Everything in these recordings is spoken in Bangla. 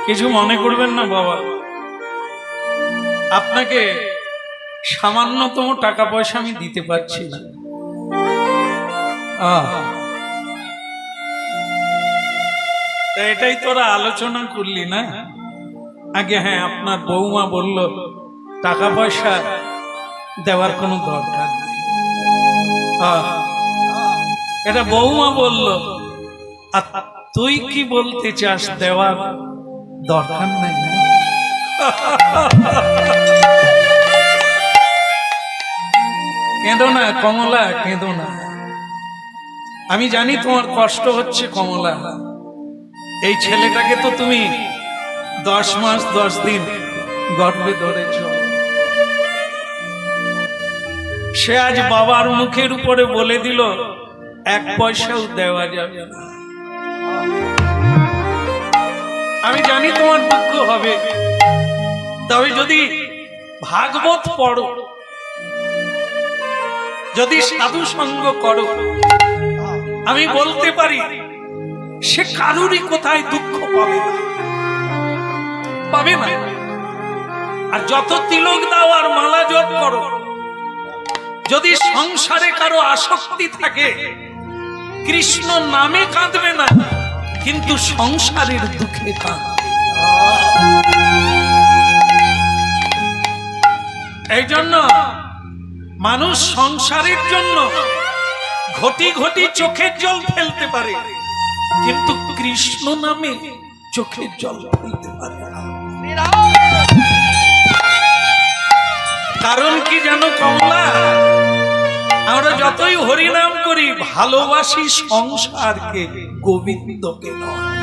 কিছু মনে করবেন না বাবা, আপনাকে সামান্যতম টাকা পয়সা আমি দিতে পারছি না। এটাই তোরা আলোচনা করলি না আগে? হ্যাঁ, আপনার বৌমা বলল টাকা পয়সা দেওয়ার কোনো দরকার নেই। এটা বৌমা বলল, আর তুই কি বলতে চাস দেওয়ার দরকার নাই? কেঁদো না কমলা, কেঁদো না। আমি জানি তোমার কষ্ট হচ্ছে কমলা। এই ছেলেটাকে তো তুমি 10 মাস 10 দিন গর্ভে ধরেছ। সে আজ বাবার মুখের উপরে বলে দিল 1 পয়সাও দেওয়া যাবে না। আমি জানি তোমার দুঃখ হবে, তবে যদি ভাগবত পড়ো, যদি সাধু সঙ্গ করো, আমি বলতে পারি সে কারুরই কোথায় দুঃখ পাবে না, পাবে না। আর যত তিলক দাও আর মালা জপ করো, যদি সংসারে কারো আসক্তি থাকে, কৃষ্ণ নামে কাঁদবে না, কিন্তু সংসারের দুঃখে কাঁদবে। এই জন্য মানুষ সংসারের জন্য ঘটি ঘটি চোখের জল ফেলতে পারে, কিন্তু কৃষ্ণ নামে চোখের জল ফেলতে পারে না। কারণ কি জানো কমলা? আমরা যতই হরিনাম করি, ভালোবাসি সংসারকে, গোবিন্দকে নয়।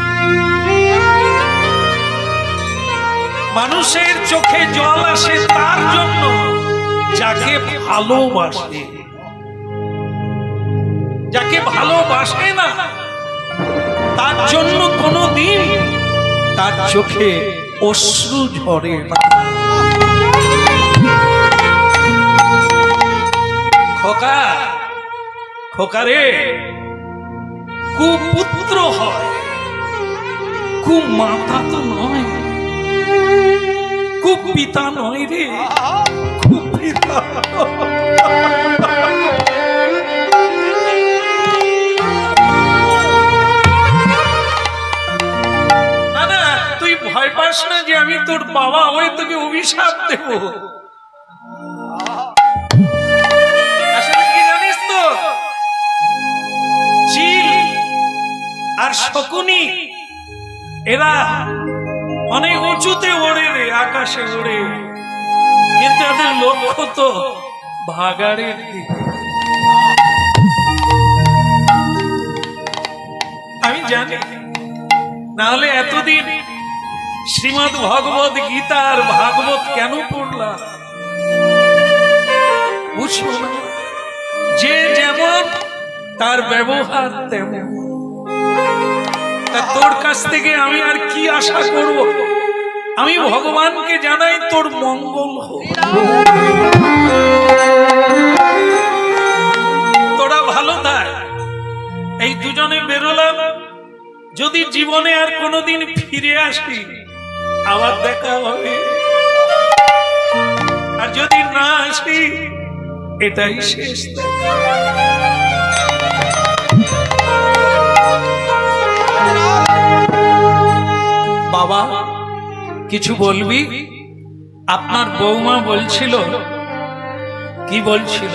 মানুষের চোখে জল আসে তার জন্য যাকে ভালোবাসে। যাকে ভালোবাসে না তার জন্য কোনোদিন তার চোখে অশ্রু ঝরে না। খোকা, খোকা রে, কুপুত্র হয়, কুমাতা তো নয়, কুপিতা নয় রে, কুপিতা। না না, তুই ভয় পাস না যে আমি তোর বাবা হয়ে তোকে অভিশাপ দেব। আসলে কি জানিস তো, চিল আর শকুনি এরা অনেক উঁচুতে ওড়ে রে, আকাশে ওড়ে, কিন্তু এদের লক্ষ্য তো ভাগাড়ের দিকে। আমি জানি, না হলে এতদিন শ্রীমদ্ ভগবত গীতা আর ভাগবত কেন পড়লাম? বুঝলো না, যে যেমন তার ব্যবহার তেমন। তোর কাছ থেকে আমি আর কি আশা করব? আমি ভগবানকে জানাই তোর মঙ্গল হোক, তোরা ভালো থাক। এই দুজনে বেরোলাম, যদি জীবনে আর কোনোদিন ফিরে আসি আবার দেখা হবে, আর যদি না আসি এটাই শেষ দেখা। বাবা কিছু বলবি? আপনার বৌমা বলছিল, কি বলছিল?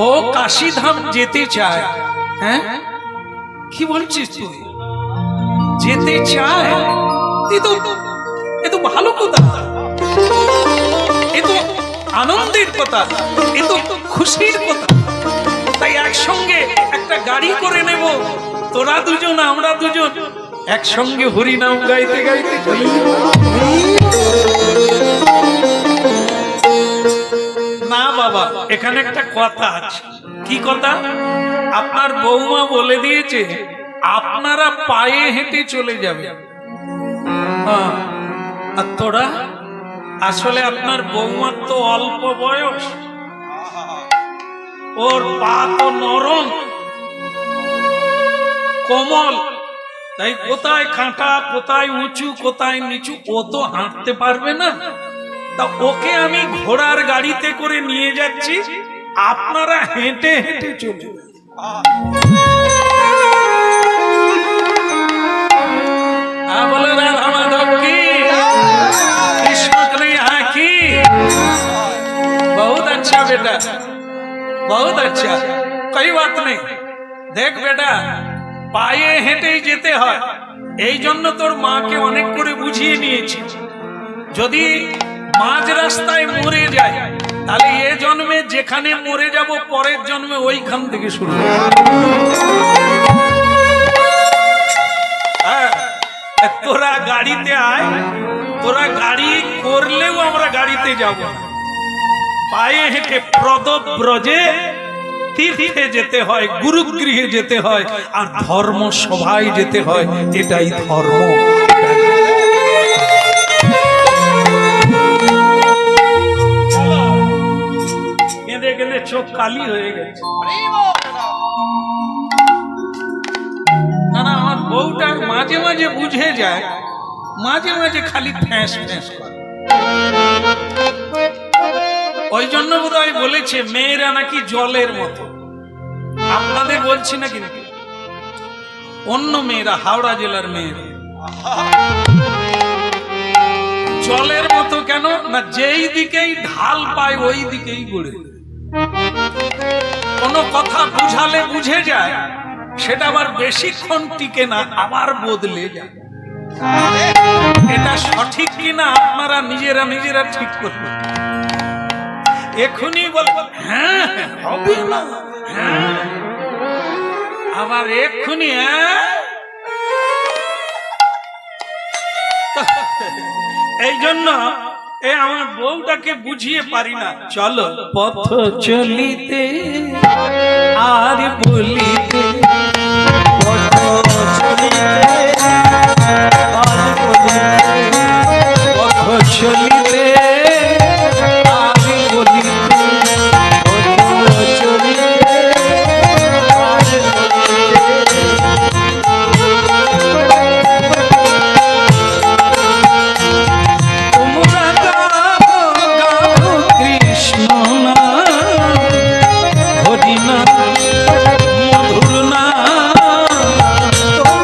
ও কাশীধাম যেতে চায়। হ্যাঁ, কি বলছিস তুই? যেতে চায়? এ তো ভালো কথা, এ তো আনন্দের কথা, এ তো খুশির কথা। তাই একসঙ্গে একটা গাড়ি করে নেব, তোরা দুজন আমরা দুজন একসঙ্গে হরিনাম গাইতে গাইতে চলে যাব। না বাবা, এখানে একটা কথা আছে। কি কথা? আপনার বৌমা বলে দিয়েছে আপনারা পায়ে হেঁটে চলে যাবে। আর তোরা, আসলে আপনার বৌমার তো অল্প বয়স, ওর পা তো নরম কোমল, তাই কোথায় কাঁটা, কোথায় উঁচু, কোথায় নিচু, ও তো হাঁটতে পারবে না। তা ওকে আমি ঘোড়ার গাড়িতে করে নিয়ে যাচ্ছি, আপনারা হেঁটে হেঁটে চলে যান। बोलो राधा माधव की, कृष्ण कन्हैया की। बहुत अच्छा बेटा, बहुत अच्छा, कोई बात नहीं। देख बेटा, পায়ে হেঁটেই যেতে হয়, এই জন্য তোর মাকে অনেক করে বুঝিয়ে নিয়েছি। যদি মাঝ রাস্তায় মরে যায়, তাহলে এ জন্মে যেখানে মরে যাব, পরের জন্মে ওইখান থেকে শুরু হবে। তোরা গাড়িতে আয়, তোরা গাড়ি করলেও আমরা গাড়িতে যাব, পায়ে হেঁটে প্রদব্রজে তীর্থে যেতে হয়, গুরুগৃহে যেতে হয়, আর ধর্ম সভায় যেতে হয়। এটাই ধর্ম। কেঁদে কেঁদে চোখ কালি হয়ে গেছে। না না, আমার বউটা মাঝে মাঝে বুঝে যায়, মাঝে মাঝে খালি ফ্যাঁস ফ্যাঁস করে। ওই জন্য বোধহয় বলেছে মেয়েরা নাকি জলের মতো। আপনাদের বলছি না, কিন্তু অন্য মেয়েরা, হাওড়া জেলার মেয়েরা জলের মতো কেন না, যেই দিকেই ঢাল পায় ওই দিকেই গড়ে। কোনো কথা বুঝালে বুঝে যায়, সেটা আবার বেশিক্ষণ টিকে না, আবার বদলে যায়। এটা সঠিক কিনা আপনারা নিজেরা নিজেরা ঠিক করবেন। এখনই বল হ্যাঁ হবে না, হ্যাঁ, আবার এক্ষুনি হ্যাঁ। এই জন্য আমার বউটাকে বুঝিয়ে পারি না। চলো পথ চলিতে আর বলিতে, পথ চলিতে আর বলিতে, পথ চলিতে আর বলিতে, পথ চলিতে আর বলিতে। তোমরা গাও কৃষ্ণ নাম, হরি নাম,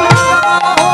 মধুর নাম।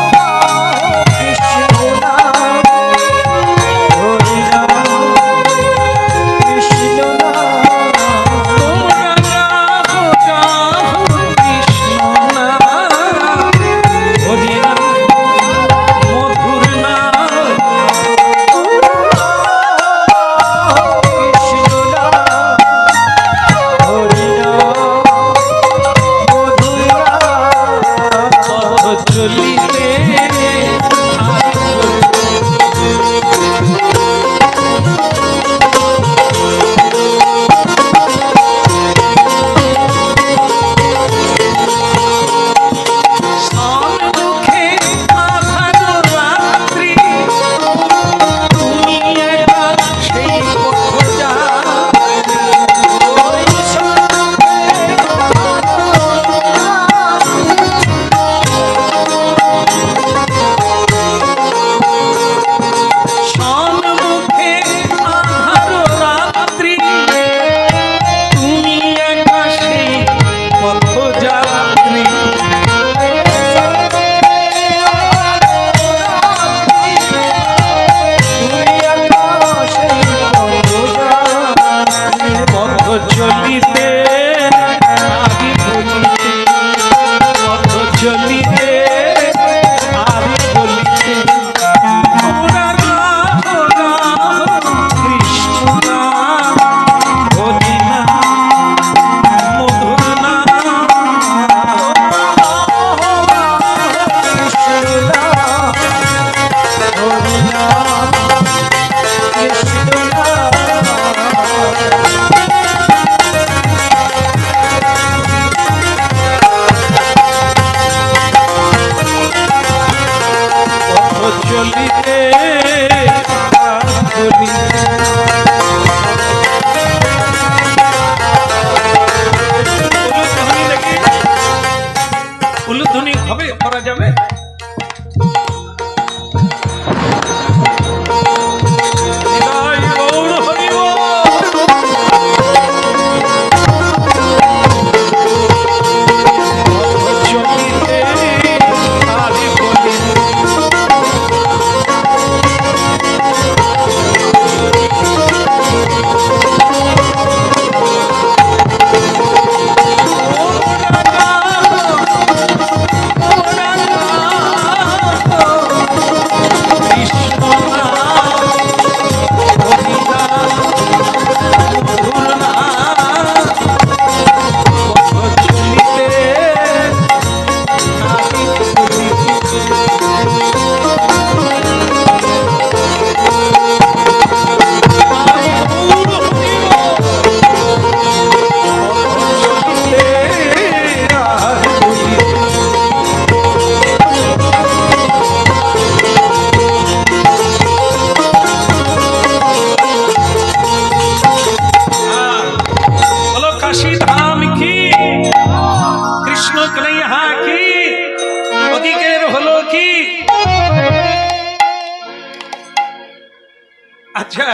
আচ্ছা,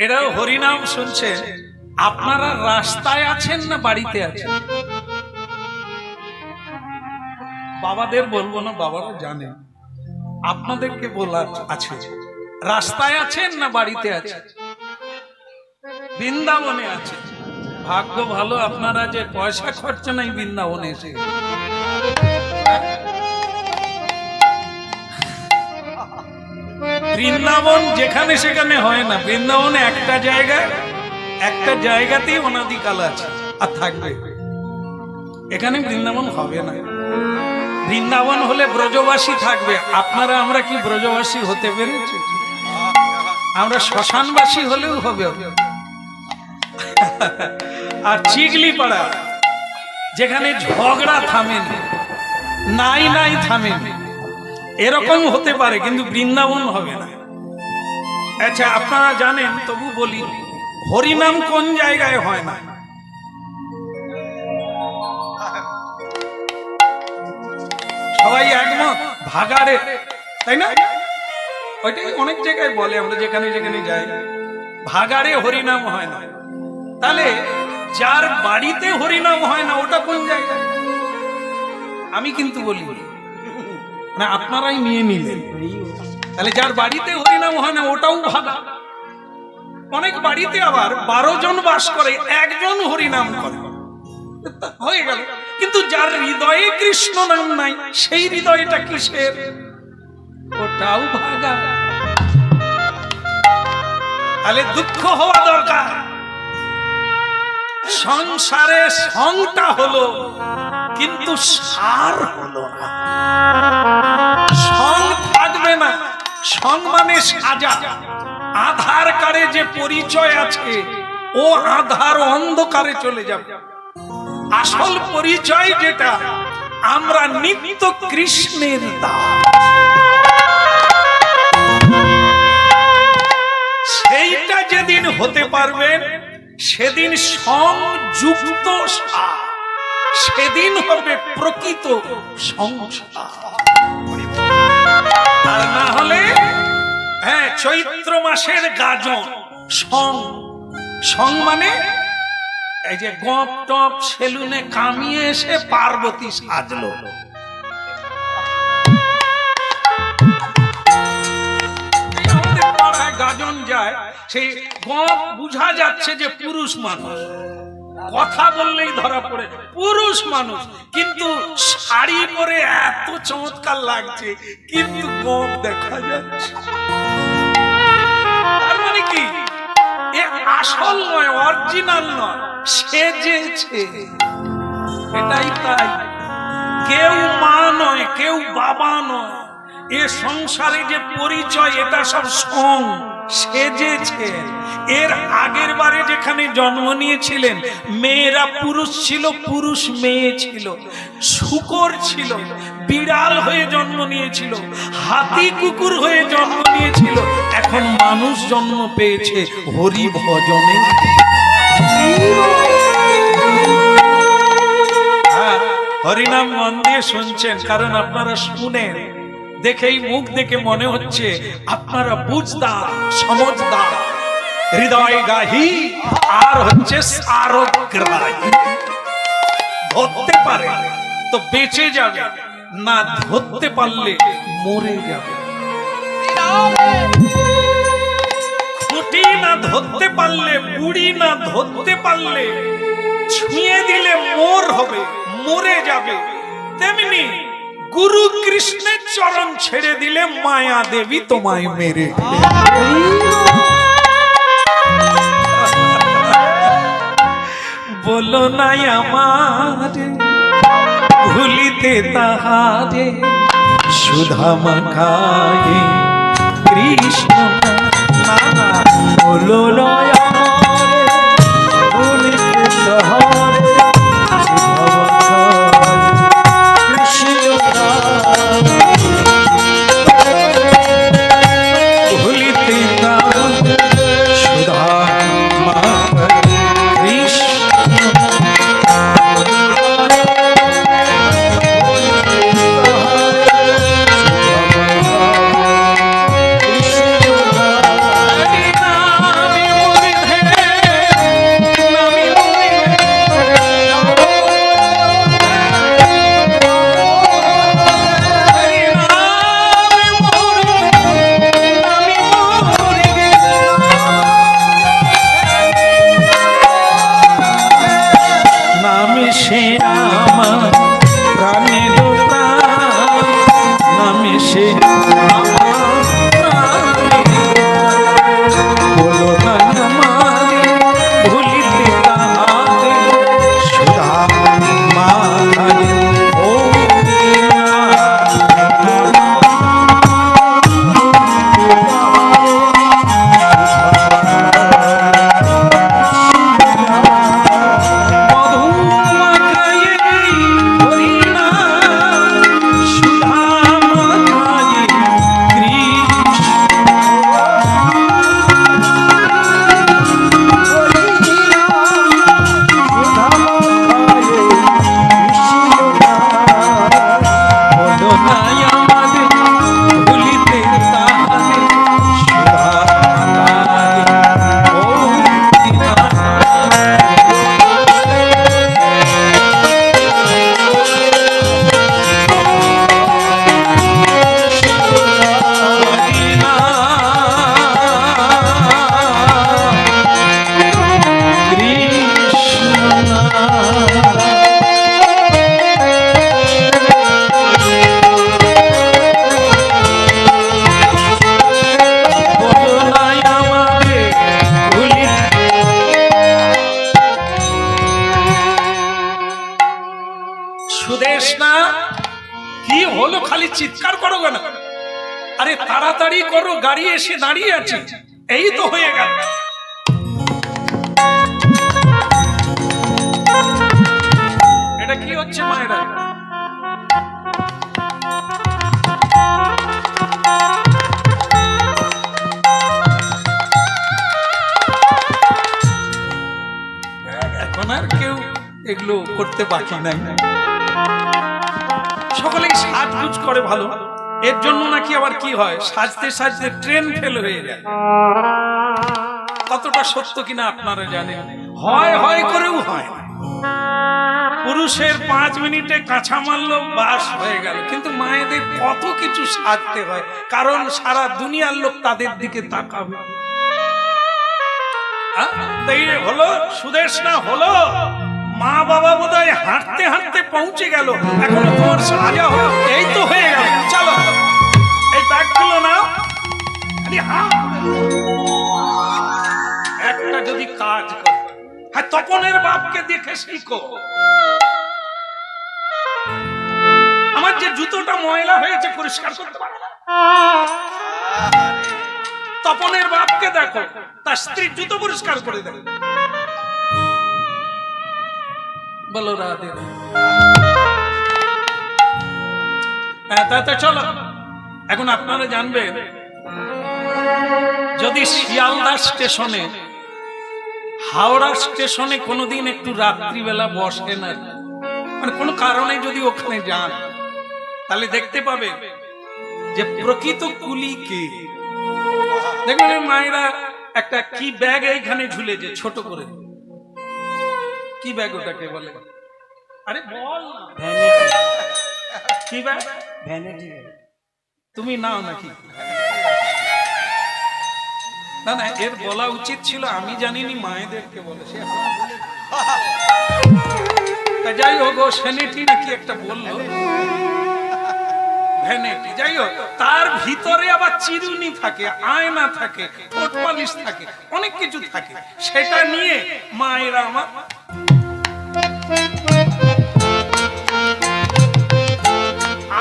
এরাও হরিনাম শুনছে, আপনারা রাস্তায় আছেন না বাড়িতে আছেন? বাবাদের বলবো না, বাবারা জানেন। আপনাদেরকে বলার আছে, রাস্তায় আছেন না বাড়িতে আছেন? বৃন্দাবনে আছেন। ভাগ্য ভালো আপনারা যে পয়সা খরচা নাই বৃন্দাবনে এসে। বৃন্দাবন যেখানে সেখানে হয় না, বৃন্দাবনে একটা জায়গাতেই অনাদিকাল আছে আর থাকবে। এখানে বৃন্দাবন হবে না। বৃন্দাবন হলে ব্রজবাসী থাকবে। আপনারা আমরা কি ব্রজবাসী হতে পেরেছি? আমরা শ্মশানবাসী হলেও হবে। আর চিগলি পাড়া যেখানে ঝগড়া থামেনি, নাই থামেনি, এরকম হতে পারে, কিন্তু বৃন্দাবন হবে না। আচ্ছা, আপনারা জানেন, তবু বলি, হরিনাম কোন জায়গায় হয় না? সবাই একমত? ভাগাড়ে, তাই না? ওইটাই অনেক জায়গায় বলে, আমরা যেখানে যেখানে যাই, ভাগাড়ে হরিনাম হয় না। তাহলে যার বাড়িতে হরিনাম হয় না ওটা কোন জায়গায়? আমি কিন্তু বলি না, আপনারাই নিয়ে নিলেন। তাহলে যার বাড়িতে হরিনাম হয় না ওটাও ভাগা। অনেক বাড়িতে আবার 12 জন বাস করে, একজন হরিনাম করে, হয়ে গেল। কিন্তু যার হৃদয়ে কৃষ্ণ নাম নাই, সেই হৃদয়টা কিসের? ওটাও ভাগা। তাহলে দুঃখ হওয়া দরকার। সংসারে সংটা হলো, কিন্তু সার হলো না। সং থাকবে না। সং মানে সাজা। আধার কার্ডে যে পরিচয় আছে, ও আধার অন্ধকারে চলে যাবে। আসল পরিচয় যেটা, আমরা নিত্য কৃষ্ণের দাস, সেইটা যেদিন হতে পারবেন, সেদিন সংযুক্ত সার, সেদিন হবে প্রকৃত সংসার। আর না হলে, হ্যাঁ, চৈত্র মাসের গাজন সং মানে এই যে গপ টপ সেলুনে কামিয়ে এসে পার্বতী সাজলো। আমাদের পাড়ায় গাজন যায়, সেই গপ বুঝা যাচ্ছে যে পুরুষ মানুষ, কথা বললেই ধরা পড়ে পুরুষ মানুষ, কিন্তু শাড়ি পরে এত চমৎকার লাগছে, কিন্তু গপ দেখা যাচ্ছে। তার মানে কি, এ আসল নয়, অরিজিনাল নয়, সেজেছে। এটাই তাই। কেউ মা নয়, কেউ বাবা নয়। এ সংসারে যে পরিচয়, এটা সব সং, সেজেছে। এর আগের বারে যেখানে জন্ম নিয়েছিলেন, মেয়েরা পুরুষ ছিল, পুরুষ মেয়ে ছিল, শূকর ছিল, বিড়াল হয়ে জন্ম নিয়েছিল, হাতি কুকুর হয়ে জন্ম নিয়েছিল, এখন মানুষ জন্ম পেয়েছে হরি ভজনে। হরিনাম মন দিয়ে শুনছেন, কারণ আপনারা শুনেন, দেখেই মুখ দেখে মনে হচ্ছে আপনারা বুঝদার, সমঝদার, হৃদয় গাহি, আর হচ্ছে সারগ্রাহী। ধরতে পারে তো বেঁচে যাবে, না ধরতে পারলে মরে যাবে। খুঁটি না ধরতে পারলে, বুড়ি না ধরতে পারলে, ছুঁয়ে দিলে মোর হবে, মরে যাবে। তেমনি গুরু কৃষ্ণের চরণ ছেড়ে দিলে মায়া দেবী তোমায় মেরে। বলো নাই আমারে ভুলিতে তাহারে, সুধা মাখায়ে কৃষ্ণ না। বলো নাই আমারে ভুলিতে তাহারে, চিৎকার করো কেন? আরে তাড়াতাড়ি করো, গাড়ি এসে দাঁড়িয়ে আছে। এই তো হয়ে গেল। এটা কি হচ্ছে মায়েরা? এখন আর কেউ এগুলো করতে বাকি নাই, সকলেই সাজগুজ করে ভালো। এর জন্য নাকি আবার কি হয়, সাজতে সাজতে ট্রেন ফেল হয়ে যায়। কতটা সত্য কিনা আপনারা জানেন? হয় হয় করেও হয় না। পুরুষের 5 মিনিটে কাঁচা মারলো বাস হয়ে গেল, কিন্তু মায়েদের কত কিছু সাজতে হয়, কারণ সারা দুনিয়ার লোক তাদের দিকে তাকাবে। হলো সুদেশ না হলো, মা বাবা বোধহয় হাঁটতে হাঁটতে পৌঁছে গেল, এখনো তোমার সাজা হলো। এই তো হয়ে গেল, চলো এই ব্যাগগুলো নাও। একটা যদি কাজ করে, হ্যাঁ তপনের বাপকে দেখে শিখো। আমার যে জুতোটা ময়লা হয়েছে পরিষ্কার করতে পারো না, তপনের বাপকে দেখো, তার স্ত্রীর জুতো পরিষ্কার করে দেবে। বলো রাধে। চলো এখন আপনারা জানবেন, যদি শিয়ালদা স্টেশনে, হাওড়া স্টেশনে কোনোদিন একটু রাত্রিবেলা বসে না, মানে কোনো কারণে যদি ওখানে যান, তাহলে দেখতে পাবেন যে প্রকৃত কুলি কে। দেখবেন মায়েরা একটা কি ব্যাগ এইখানে ঝুলেছে ছোট করে, কি ব্যাগ ওটাকে বলে? আরে বল না, কি ব্যাগ? ভ্যানিটি। তুমি নাও নাকি? না না, এর বলা উচিত ছিল, আমি জানিনি মায়েদেরকে বলে। যাই হোক, ও সেনেটি নাকি একটা বললো, ভ্যানিটি। যাই হোক, তার ভিতরে আবার চিরুনি থাকে, আয়না থাকে, ঠোঁট পালিশ থাকে, অনেক কিছু থাকে। সেটা নিয়ে মায়েরা আমার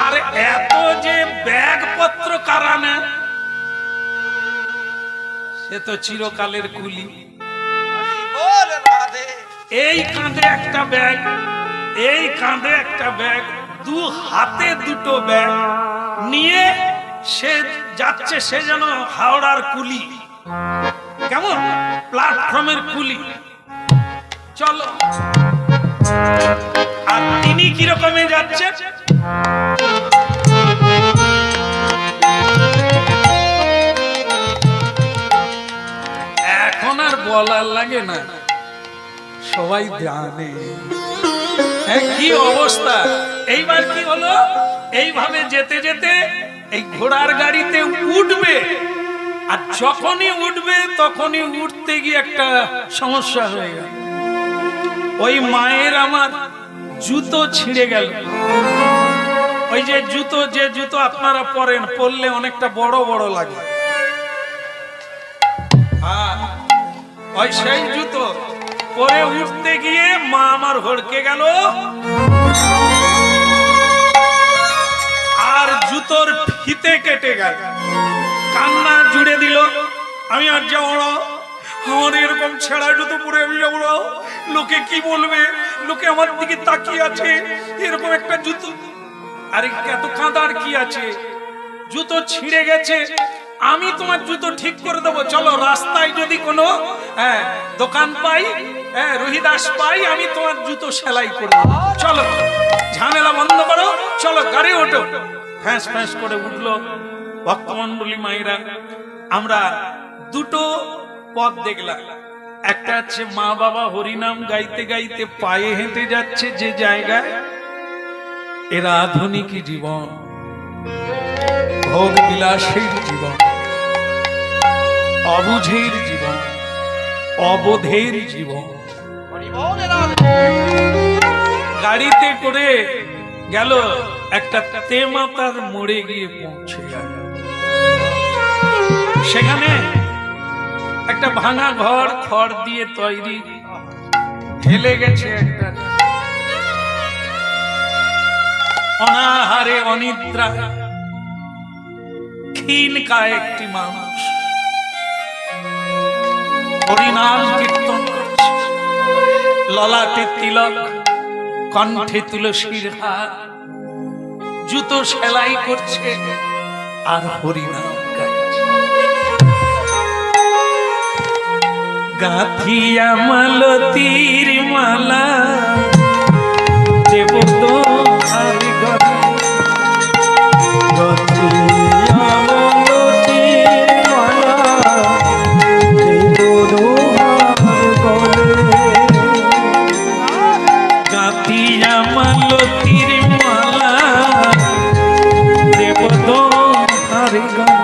আর এত যে ব্যাগপত্র কারা না, সে তো চিরকালের কুলি। এই কাঁধে একটা ব্যাগ, এই কাঁধে একটা ব্যাগ, দু হাতে দুটো ব্যাগ নিয়ে সে যাচ্ছে, সে যেন হাওড়ার কুলি, কেমন প্ল্যাটফর্মের কুলি। চলো, আর তিনি কিরকমে যাচ্ছে? এখন আর বলার লাগে না, সবাই জানে কি অবস্থা। এইবার কি হলো, এইভাবে যেতে যেতে এই ঘোড়ার গাড়িতে উঠবে, আর যখনই উঠবে তখনই উঠতে গিয়ে একটা সমস্যা হয়ে গেল। ওই মায়ের আমার জুতো ছিঁড়ে গেল। ওই যে জুতো আপনারা পরেন, পরলে অনেকটা বড় বড় লাগে, ওই সেই জুতো পরে উঠতে গিয়ে মা আমার হড়কে গেল, আর জুতোর ফিতে কেটে গেল। কান্না জুড়ে দিল, আমি আর যাবো না, আমার এরকম ছেঁড়া জুতো পরে আমি যাবো না, লোকে কি বলবে, লোকে আমার দিকে তাকিয়ে আছে, এরকম একটা জুতো। আরে এত কাঁদার কি আছে, জুতো ছিঁড়ে গেছে, আমি তোমার জুতো ঠিক করে দেবো। চলো, রাস্তায় যদি কোনো দোকান পাই, রহিদাস পাই, আমি তোমার জুতো সেলাই করে দেবো। চলো, ঝামেলা বন্ধ করো, চলো গাড়ি ওঠো। ফ্যাঁস ফ্যাঁস করে উঠলো ভক্তমন্ডলী মায়েরা। আমরা দুটো পথ দেখলাম, একটা হচ্ছে মা বাবা হরিনাম গাইতে গাইতে পায়ে হেঁটে যাচ্ছে যে জায়গায়, এরা আধুনিক জীবন, ভোগ বিলাসের জীবন, অবুঝের জীবন, অবোধের জীবন। গাড়িতে করে গেল, একটা তেমাতার মোড়ে গিয়ে পৌঁছে গেল। সেখানে একটা ভাঙা ঘর, খড় দিয়ে তৈরি, ঢেলে গেছে একটা অনাহারে অনিদ্রা থিন কায় একটি মানুষ হরিনাম কীর্তন করছে, ললাটে তিলক, কণ্ঠে তুলসীর হার, জুতো সেলাই করছে আর হরিনাম গাইছে। গাঁথিয়া মালতীর মালা দেব তোমার গলে, গাঁথিয়া মালতীর মালা দেব তোমার গলে, গাঁথিয়া মালতীর মালা দেব তোমার গলে।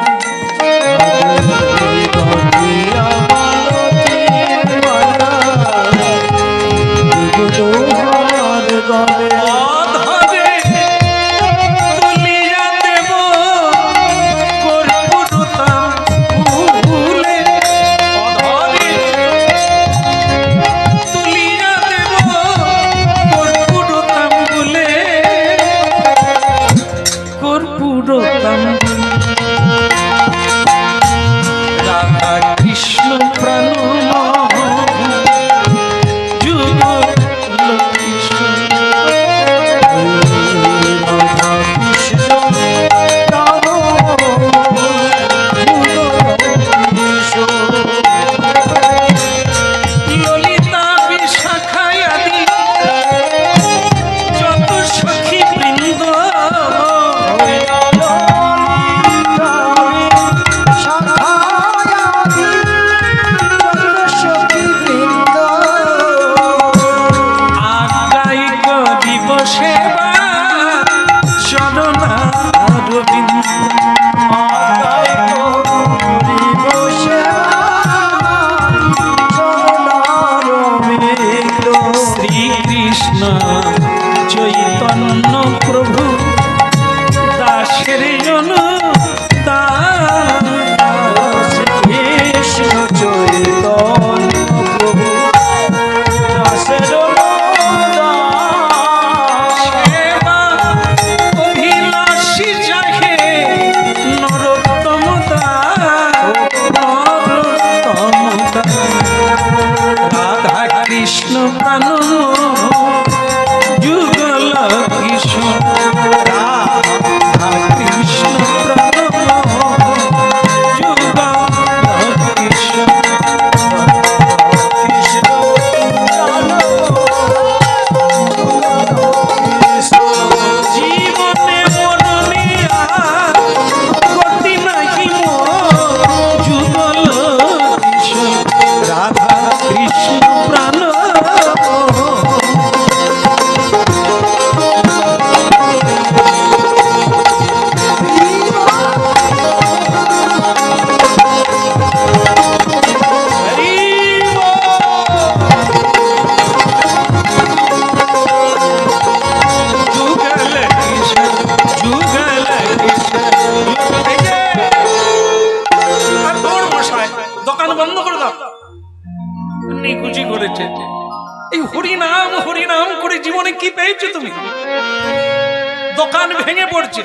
দোকান ভেঙে পড়ছে,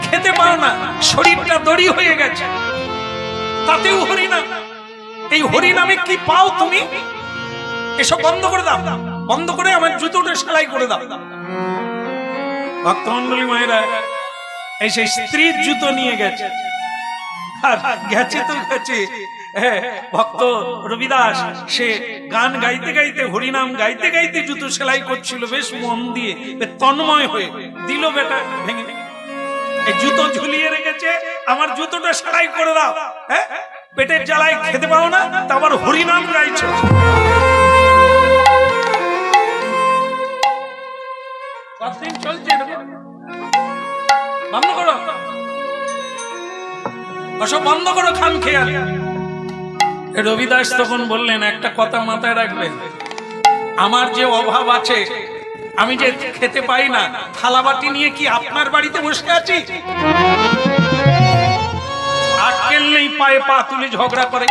খেতে পাও না, শরীরটা দড়ি হয়ে গেছে, তাতেও হরিনাম। এই হরিনামে কি পাও তুমি? এসব বন্ধ করে দাও, বন্ধ করে আমার জুতোটা সেলাই করে দাও। ভক্তমন্ডলী মায়েরা এই সেই স্ত্রীর জুতো নিয়ে গেছে, আর গেছে তো গেছে। ভক্ত রবিদাস সে গান গাইতে গাইতে, হরিনাম গাইতে গাইতে জুতো সেলাই করছিল বেশ মন দিয়ে, তন্ময় হয়ে দিল বেটা ভেঙে। এই জুতো ঝুলিয়ে রেখেছে, আমার জুতোটা সেলাই করে দাও। পেটের জ্বালায় খেতে পাও না, তা আবার হরিনাম গাইছো। কতদিন চলছে বন্ধ করো, ওসব বন্ধ করো, খান খেয়াল। রবিদাস তখন বললেন, একটা কথা মাথায় রাখবেন, আমার যে অভাব আছে, আমি যে খেতে পাই না, থালাবাটি নিয়ে কি আপনার বাড়িতে বসে আছি? আক্কেল নেই, পায়ে পা তুলে ঝগড়া করে।